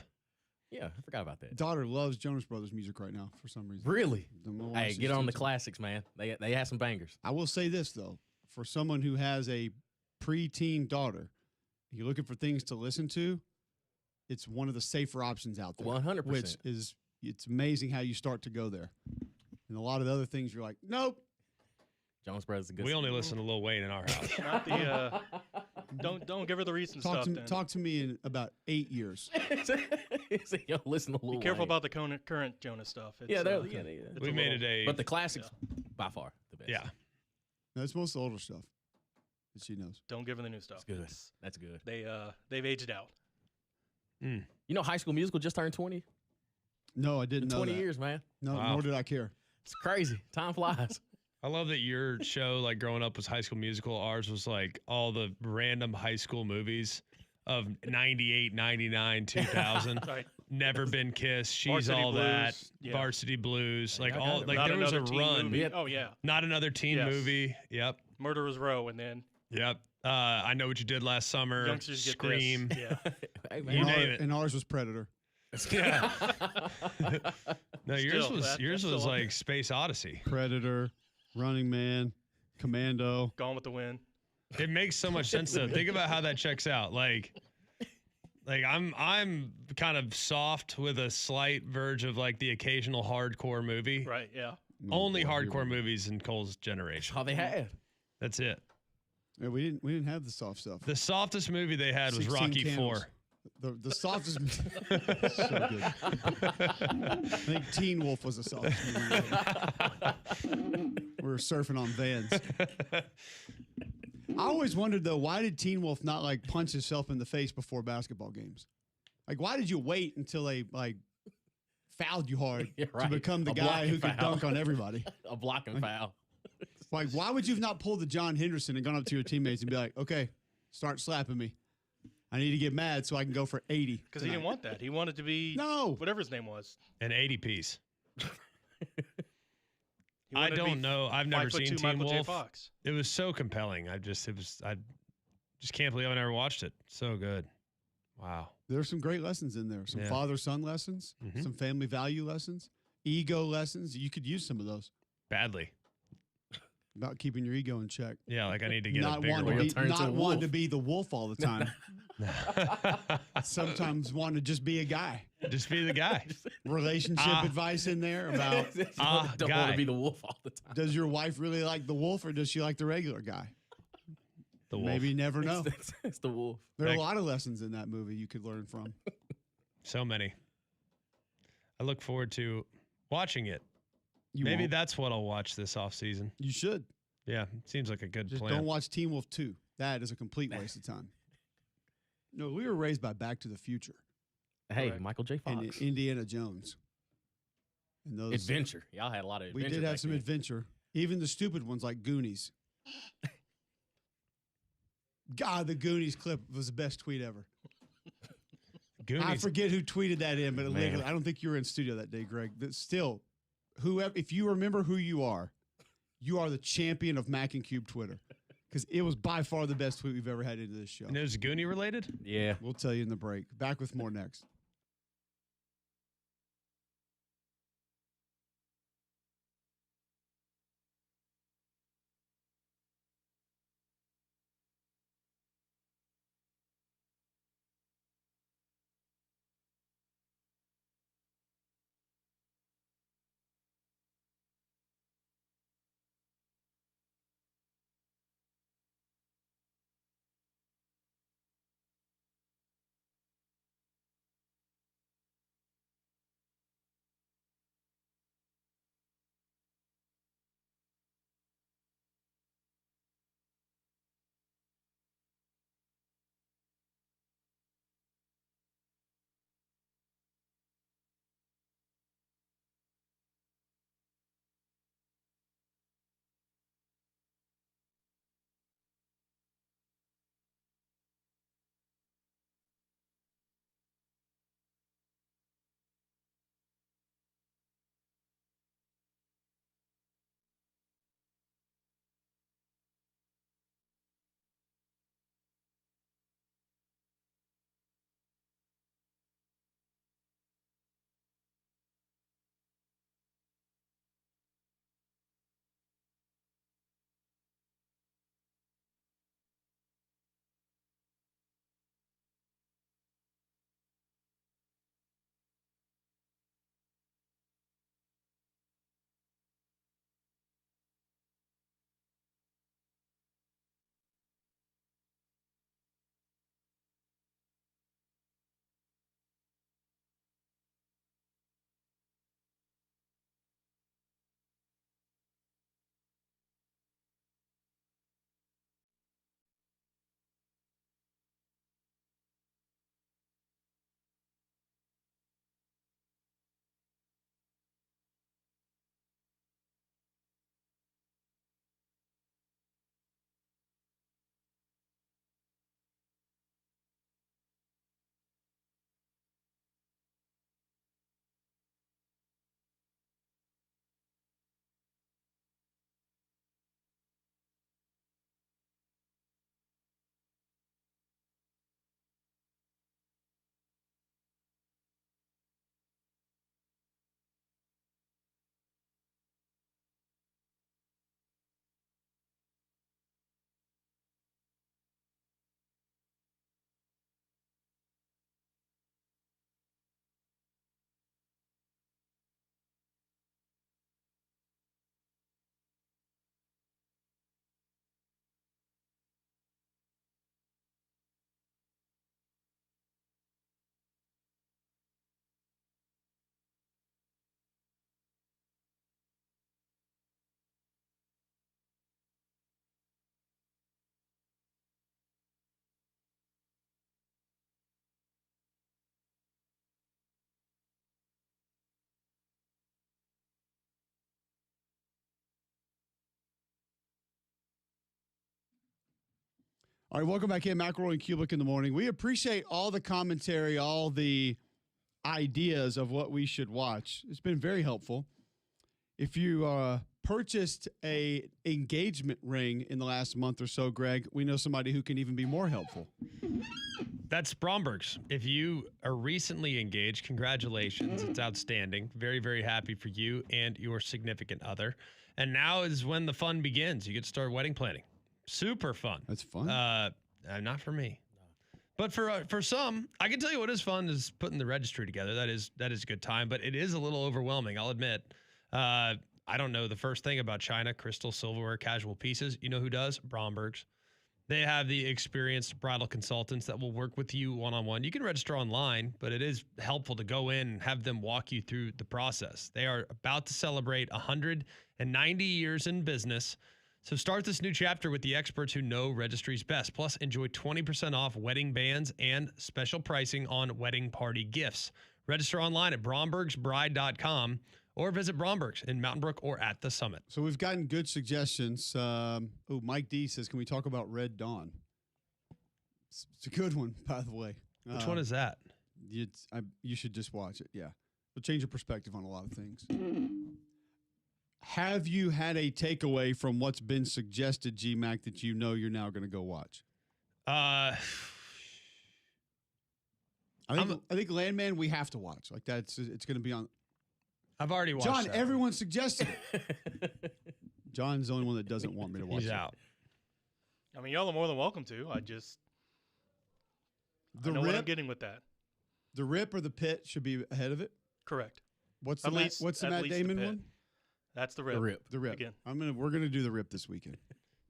F: Yeah, I forgot about that.
A: Daughter loves Jonas Brothers music right now for some reason.
F: Really?
A: The more
F: Hey,
A: she's
F: get on the
A: into-
F: classics, man. They have some bangers.
A: I will say this though, for someone who has a preteen daughter, you're looking for things to listen to, it's one of the safer options out there.
F: 100%.
A: Which is, it's amazing how you start to go there. And a lot of the other things you're like, nope.
F: Jonas Brothers is a good.
C: We only listen to Lil Wayne in our house.
D: Not the. Don't give her the recent
A: Talk
D: stuff.
A: to,
D: Then.
A: talk to me in about 8 years.
F: Yo, listen to Lil
D: Be careful
F: Wayne.
D: about the current Jonas stuff. It's,
F: Yeah,
D: it's
C: We
D: a
C: made
D: little-
C: it a.
F: But the classics, by far, the best.
C: yeah.
A: No, it's most of the older stuff that she knows.
D: Don't give her the new stuff.
F: That's good. That's good.
D: They've aged out.
F: You know, High School Musical just turned 20.
A: No, I didn't know
F: 20
A: that.
F: years, man.
A: No,
C: Wow.
A: nor did I care.
F: It's crazy. Time flies.
C: I love that your show, like growing up, was High School Musical. Ours was like all the random high school movies of 98, 99, 2000.
D: Right.
C: Never Been Kissed. She's
D: Varsity
C: All That.
D: Blues, yeah.
C: Varsity Blues. Like
F: I got
C: all,
F: it.
C: like
D: Not
C: there was a
D: another teen
C: run.
D: movie.
F: Yeah.
D: Oh yeah.
C: Not another teen
D: Yes.
C: movie. Yep.
D: Murderer's Row, and then
C: Yep. I Know What You Did Last Summer.
D: youngsters get
C: Scream.
D: this. Yeah.
F: Hey,
C: You
A: And,
C: name it.
A: and ours was Predator.
C: Yeah. No, yours
D: Still,
C: was
D: that's
C: yours was
D: still-
C: like Space Odyssey.
A: Predator, Running Man, Commando.
D: Gone with the Wind.
C: It makes so much sense though. Think about how that checks out. Like I'm kind of soft with a slight verge of like the occasional hardcore movie.
D: Right. Yeah.
C: Only
A: Boy, here we
C: hardcore
A: go.
C: movies in Cole's
F: That's
C: generation.
F: all they had.
C: That's it.
A: Yeah, we didn't have the soft stuff.
C: The softest movie they had was
A: 16
C: Rocky
A: Candles.
C: 4.
A: The softest. So good. I think Teen Wolf was the softest movie. We were surfing on Vans. I always wondered though, why did Teen Wolf not like punch himself in the face before basketball games? Like, why did you wait until they like fouled you hard
F: Yeah,
A: to
F: right.
A: become the
F: A
A: guy
F: blocking
A: who could
F: foul.
A: dunk on everybody?
F: A blocking foul.
A: Like, why would you have not pulled the John Henderson and gone up to your teammates and be like, okay, start slapping me. I need to get mad so I can go for 80.
D: Because he didn't want that. He wanted to be
A: No.
D: whatever his name was.
C: An 80 piece.
D: He
C: I
D: wanted to be
C: don't know. I've never
D: 5'2"
C: seen Teen
D: Michael J.
C: Wolf.
D: Fox.
C: It was so compelling. I just can't believe I never watched it. So good. Wow.
A: There's some great lessons in there. Some
C: Yeah.
A: father-son lessons,
C: Mhm.
A: some family value lessons, ego lessons. You could use some of those
C: Badly.
A: about keeping your ego in check.
C: Yeah, like I need to get
A: Not
C: a bigger
A: wanting
F: Or
C: one.
F: you'll turn into a
A: not wanting to
F: wolf.
A: be the wolf all the time. Sometimes want to just be a guy.
C: Just be the guy.
A: Relationship advice in there about
F: don't want
C: guy.
F: to be the wolf all the time.
A: does your wife really like the wolf or does she like the regular guy?
C: The wolf.
A: Maybe you never know.
F: It's the wolf.
A: There are a
C: Like-
A: lot of lessons in that movie you could learn from.
C: So many. I look forward to watching it.
A: You
C: Maybe
A: won't.
C: that's what I'll watch this off season.
A: You should.
C: Yeah, seems like a good
A: Just
C: plan.
A: don't watch Teen Wolf 2. That is a complete waste of time. No, we were raised by Back to the Future
F: Hey,
D: Correct.
F: Michael J.
A: and
F: Fox.
A: Indiana Jones. And those
F: Adventure. Y'all had a lot of
A: we
F: adventure.
A: did have
F: back
A: some
F: then.
A: adventure. Even the stupid ones like Goonies. God, the Goonies clip was the best tweet ever.
C: Goonies.
A: I forget who tweeted that in, but
F: Man.
A: illegally, I don't think you were in studio that day, Greg. But still, whoever, if you remember who you are the champion of Mac and Cube Twitter because it was by far the best tweet we've ever had into this show.
C: And it was Goonie related?
F: Yeah.
A: We'll tell you in the break. Back with more next. All right, welcome back in, McElroy and Cubelic in the morning. We appreciate all the commentary, all the ideas of what we should watch. It's been very helpful. If you are a purchased a engagement ring in the last month or so, Greg, we know somebody who can even be more helpful.
C: That's Bromberg's. If you are recently engaged, congratulations. It's outstanding. Very, very happy for you and your significant other. And now is when the fun begins. You get to start wedding planning. Super fun.
A: That's fun.
C: Not for me. But for some, I can tell you what is fun is putting the registry together. That is a good time, but it is a little overwhelming, I'll admit. I don't know the first thing about China, crystal, silverware, casual pieces. You know who does? Bromberg's. They have the experienced bridal consultants that will work with you one-on-one. You can register online, but it is helpful to go in and have them walk you through the process. They are about to celebrate 190 years in business. So start this new chapter with the experts who know registries best. Plus, enjoy 20% off wedding bands and special pricing on wedding party gifts. Register online at brombergsbride.com or visit Bromberg's in Mountain Brook or at the Summit.
A: So we've gotten good suggestions. Mike D says, can we talk about Red Dawn? It's a good one, by the way.
C: Which one is that?
A: You should just watch it, yeah. It'll change your perspective on a lot of things. Have you had a takeaway from what's been suggested, G-Mac, that you know you're now going to go watch? I think Landman we have to watch. Like it's going to be on.
C: I've already watched
A: John,
C: that
A: everyone suggested it. John's the only one that doesn't want me to watch
C: He's
A: it.
C: out.
D: I mean, y'all are more than welcome to. I know what I'm getting with that.
A: The Rip or the Pit should be ahead of it.
D: Correct.
A: What's the Matt Damon one?
D: That's the Rip.
A: The Rip.
D: Again.
A: We're gonna do the Rip this weekend.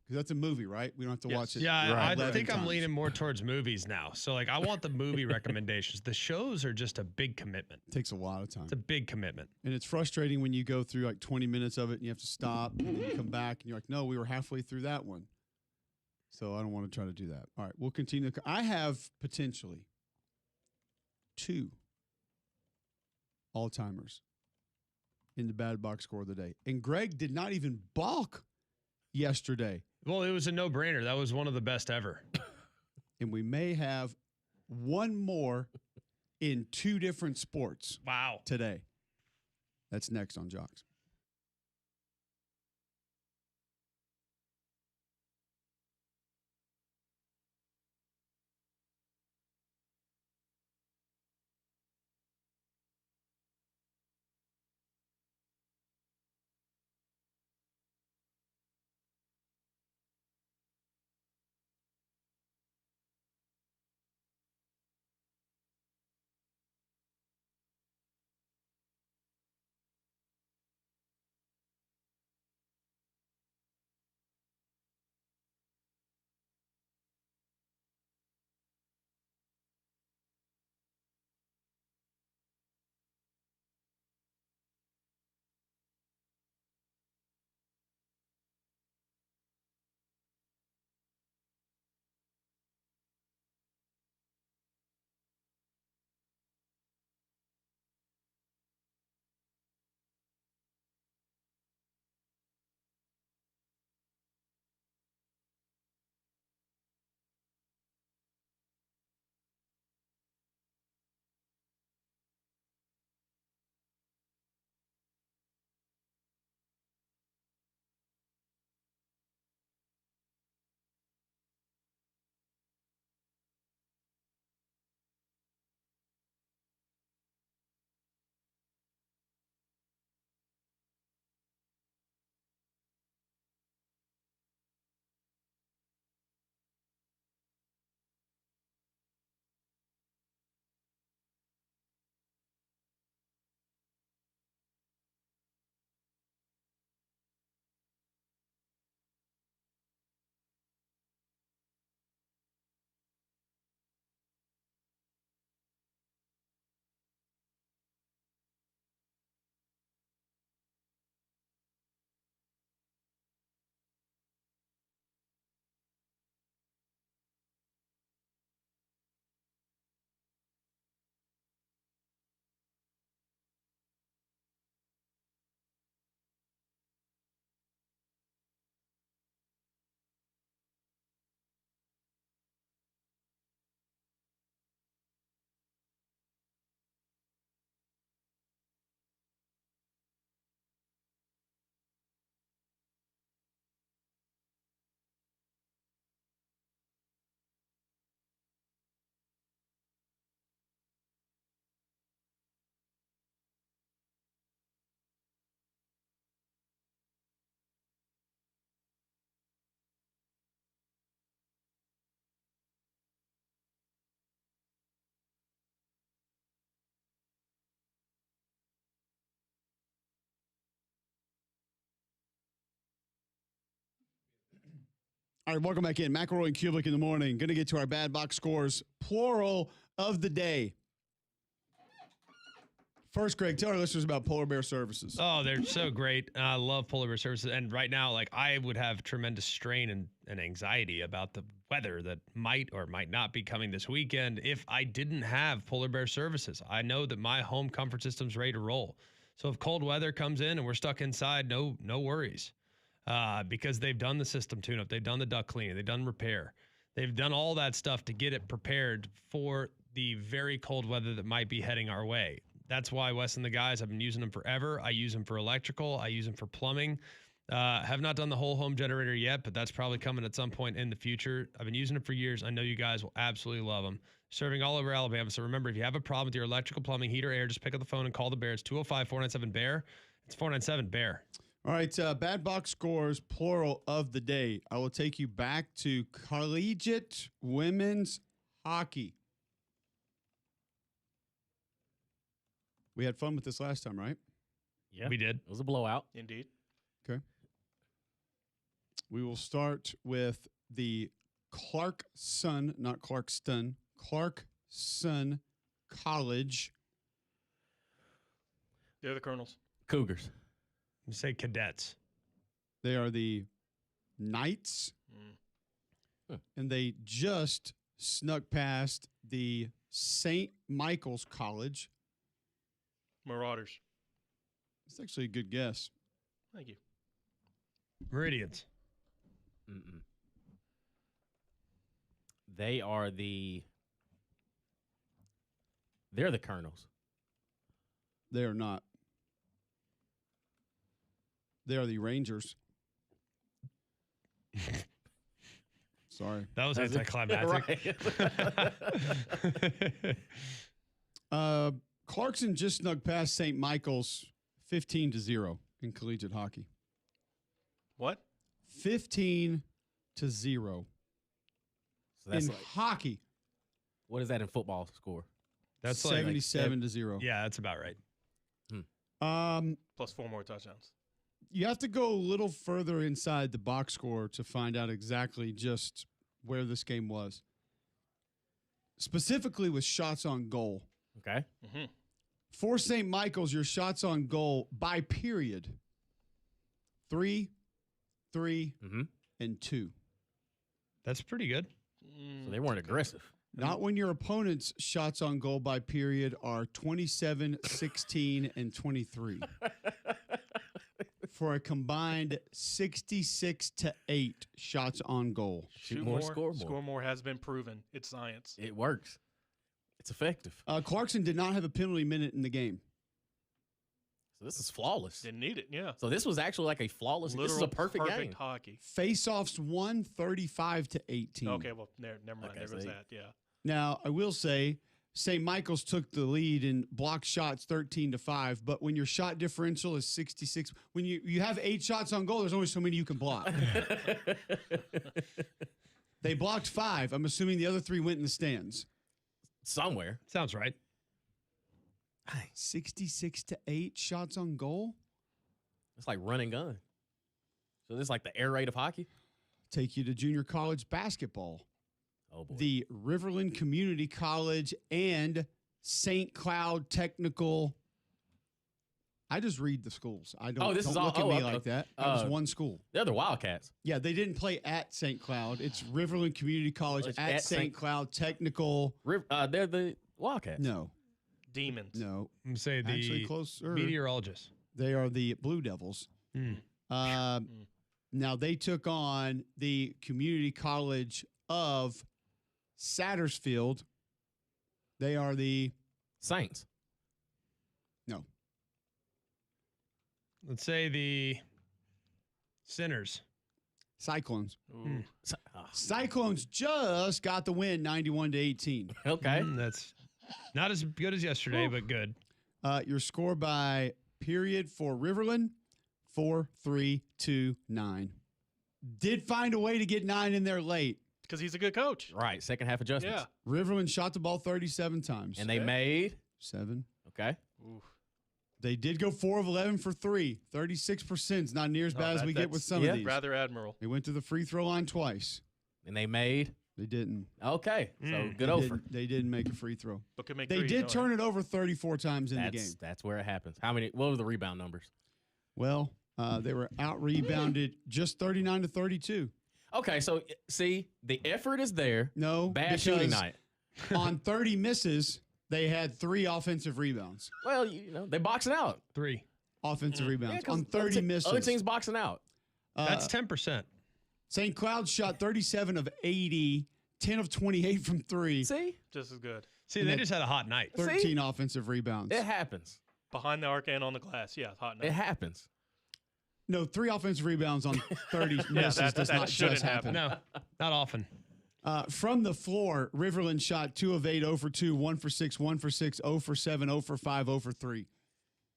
A: Because that's a movie, right? We don't have to watch it.
C: Yeah,
A: right.
C: I think I'm
A: times.
C: leaning more towards movies now. So, like, I want the movie recommendations. The shows are just a big commitment.
A: It takes a lot of time.
C: It's a big commitment.
A: And it's frustrating when you go through like 20 minutes of it and you have to stop and then you come back and you're like, no, we were halfway through that one. So I don't want to try to do that. All right, we'll continue. I have potentially 2 all-timers in the bad box score of the day. And Greg did not even balk yesterday.
C: Well, it was a no-brainer. That was one of the best ever.
A: And we may have one more in 2 different sports.
C: Wow.
A: Today. That's next on Jocks. All right, welcome back in. McElroy and Cubelic in the morning. Going to get to our bad box scores, plural of the day. First, Greg, tell our listeners about Polar Bear Services.
C: Oh, they're so great. I love Polar Bear Services. And right now, like, I would have tremendous strain and anxiety about the weather that might or might not be coming this weekend if I didn't have Polar Bear Services. I know that my home comfort system's ready to roll. So if cold weather comes in and we're stuck inside, no worries. Because they've done the system tune-up, they've done the duct cleaning, they've done repair. They've done all that stuff to get it prepared for the very cold weather that might be heading our way. That's why Wes and the guys, I've been using them forever. I use them for electrical. I use them for plumbing. Have not done the whole home generator yet, but that's probably coming at some point in the future. I've been using them for years. I know you guys will absolutely love them. Serving all over Alabama. So remember, if you have a problem with your electrical, plumbing, heat, or air, just pick up the phone and call the Bear. It's 205-497-BEAR. It's 497-BEAR.
A: All right, bad box scores, plural of the day. I will take you back to collegiate women's hockey. We had fun with this last time, right?
F: Yeah,
C: We did.
F: It was a blowout.
D: Indeed.
A: Okay. We will start with the Clarkson, not Clarkston, Clarkson College.
D: They're the Colonels.
F: Cougars.
C: You say cadets.
A: They are the Knights, and they just snuck past the St. Michael's College.
D: Marauders.
A: It's actually a good guess.
D: Thank you.
C: Meridians.
F: Mm-mm. They're the Colonels.
A: They are not. They are the Rangers. Sorry.
C: That was anticlimactic.
F: Right.
A: Clarkson just snuck past St. Michael's 15-0 in collegiate hockey.
D: What?
A: 15-0
F: So that's
A: in
F: like,
A: hockey.
F: what is that in football score?
C: That's like
A: 77-0.
C: Yeah, that's about right.
D: Plus 4 more touchdowns.
A: You have to go a little further inside the box score to find out exactly just where this game was. Specifically with shots on goal.
F: Okay.
D: Mm-hmm.
A: For St. Michael's, your shots on goal by period. 3,
F: Mm-hmm.
A: and 2.
C: That's pretty good.
F: So they weren't aggressive.
A: Not when your opponent's shots on goal by period are 27, 16, and 23. For a combined 66-8 shots on goal.
F: Shoot more, score more.
D: Score more has been proven. It's science.
F: It works. It's effective.
A: Clarkson did not have a penalty minute in the game.
F: So this is flawless.
D: Didn't need it, yeah.
F: So this was actually like a flawless. This is a perfect game.
D: hockey.
A: Face-offs won 35-18.
D: Okay, well, never mind.
F: Okay,
D: there goes
F: so
D: that, yeah.
A: Now, I will say St. Michael's took the lead in block shots 13-5, but when your shot differential is 66, when you have 8 shots on goal, there's only so many you can block. They blocked 5. I'm assuming the other 3 went in the stands.
F: Somewhere.
C: Sounds right.
A: 66-8 shots on goal?
F: It's like run and gun. So this is like the air raid of hockey?
A: Take you to junior college basketball.
F: Oh, boy.
A: The Riverland Community College and St. Cloud Technical. I just read the schools. I don't,
F: this
A: don't
F: is all-
A: look at me
F: okay.
A: like that. That was one school.
F: They're the Wildcats.
A: Yeah, they didn't play at St. Cloud. It's Riverland Community College
F: It's
A: at
F: at
A: St. Cloud Technical.
F: They're the Wildcats.
A: No,
D: Demons.
A: no.
C: I'm gonna say
A: Actually
C: the
A: closer.
C: meteorologist.
A: They are the Blue Devils. Now, they took on the Community College of Sattersfield. They are the
F: Saints.
A: no.
C: Let's say the Sinners.
A: Cyclones.
D: Ooh.
A: Cyclones just got the win 91-18.
F: Okay.
C: That's not as good as yesterday, but good.
A: Your score by period for Riverland 4-3-2-9. Did find a way to get 9 in there late.
D: Because he's a good coach.
F: Right. Second half adjustments.
D: Yeah.
A: Riverland shot the ball 37 times.
F: And they made
A: 7.
F: Okay.
D: Ooh.
A: They did go 4 of 11 for 3. 36% is not near as bad as we get with some of these.
D: Rather admirable.
A: They went to the free throw line twice.
F: And they made.
A: They didn't.
F: Okay, so good
A: They
F: over.
A: they didn't make a free throw.
D: But could make
A: They
D: three,
A: did
D: no,
A: turn it over 34 times in the game.
F: That's where it happens. How many? What were the rebound numbers?
A: Well, they were out rebounded just 39 to 32.
F: Okay, so see, the effort is there.
A: No,
F: Bad shooting
A: because
F: night.
A: on 30 misses, they had 3 offensive rebounds.
F: Well, you know, they boxing out.
C: 3.
A: Offensive rebounds
F: Yeah, 'cause
A: on 30 misses.
F: Other teams boxing out.
C: That's 10%.
A: St. Cloud shot 37 of 80, 10 of 28 from 3,
F: See?
D: just as good.
C: See,
A: And
C: they
A: that-
C: just had a hot night.
A: 13 offensive rebounds.
F: It happens.
D: Behind the arc and on the glass. Yeah, hot night.
F: It happens.
A: No, 3 offensive rebounds on 30 misses
D: that
A: does not
D: shouldn't
A: just happen.
C: No, not often.
A: From the floor, Riverland shot 2 of 8, 0 for 2, 1 for 6, 1 for 6, 0 for 7, 0 for 5, 0 for 3.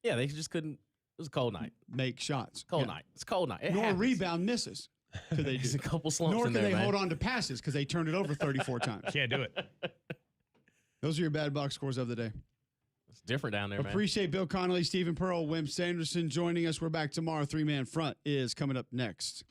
F: Yeah, they just couldn't. It was a cold night.
A: Make shots.
F: Cold
A: Yeah.
F: night. It's a cold night. It
A: Nor
F: happens.
A: rebound misses. Could they
F: There's
A: do?
F: a couple slumps
A: Nor
F: in
A: could
F: there,
A: they
F: man.
A: hold on to passes because they turned it over 34 times.
C: Can't do it.
A: Those are your bad box scores of the day.
F: It's different down there, man.
A: Appreciate Bill Connolly, Stephen Pearl, Wimp Sanderson joining us. We're back tomorrow. 3-Man Front is coming up next.